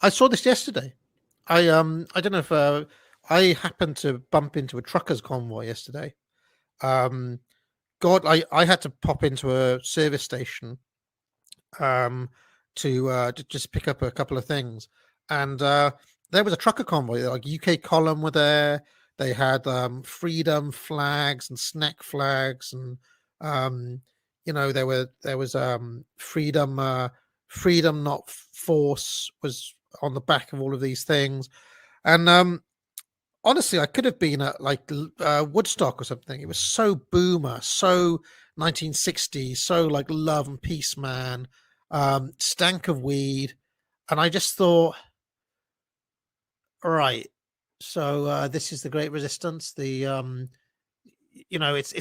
I saw this yesterday. I don't know if I happened to bump into a truckers convoy yesterday. Um, God, I had to pop into a service station um to just pick up a couple of things, and there was a trucker convoy. Like UK Column were there. They had freedom flags and snack flags, and um, there was freedom freedom not force was on the back of all of these things, and honestly, I could have been at like Woodstock or something. It was so boomer, so 1960s, so like love and peace, man. Stank of weed, and I just thought, all right, so this is the Great Resistance. It's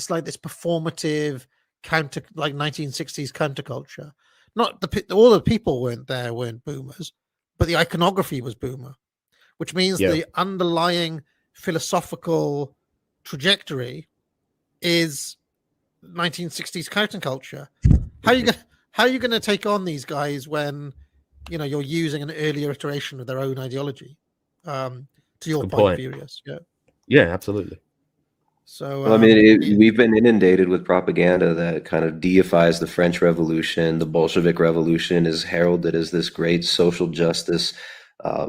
like this performative counter, like 1960s counterculture. Not all the people weren't boomers, but the iconography was boomer, which means Yeah, the underlying philosophical trajectory is 1960s counterculture. How are you going how are you going to take on these guys when you're using an earlier iteration of their own ideology? To it's a your good point, point. Furious. Yeah. Yeah, absolutely. So Well, I mean, we've been inundated with propaganda that kind of deifies the French Revolution. The Bolshevik Revolution is heralded as this great social justice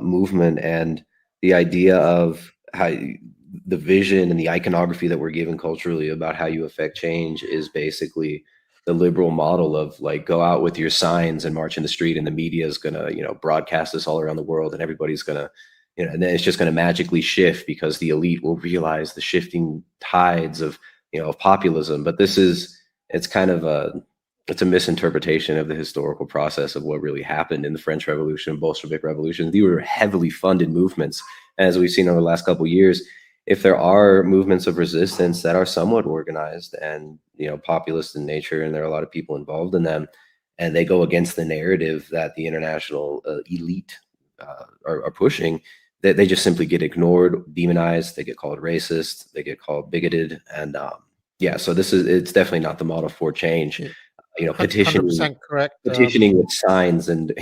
movement, and the idea of the vision and the iconography that we're given culturally about how you affect change is basically the liberal model of like go out with your signs and march in the street, and the media is gonna broadcast this all around the world, and everybody's gonna and then it's just going to magically shift because the elite will realize the shifting tides of of populism. But it's kind of it's a misinterpretation of the historical process of what really happened in the French Revolution, Bolshevik Revolution. These were heavily funded movements, as we've seen over the last couple of years. If there are movements of resistance that are somewhat organized and populist in nature, and there are a lot of people involved in them, and they go against the narrative that the international elite are pushing, they just simply get ignored, demonized. They get called racist. They get called bigoted, and yeah. So it's definitely not the model for change. yeah, Petitioning, 100% correct. petitioning with signs and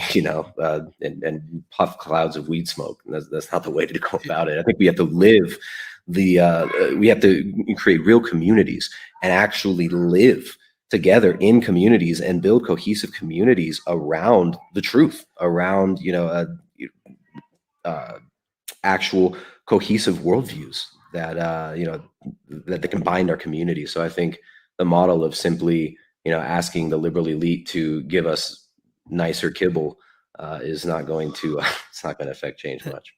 and puff clouds of weed smoke. That's not the way to go about it. I think we have to live we have to create real communities and actually live together in communities and build cohesive communities around the truth, around actual cohesive worldviews that that can bind our community. So I think the model of simply asking the liberal elite to give us nicer kibble is not going to it's not going to affect change much.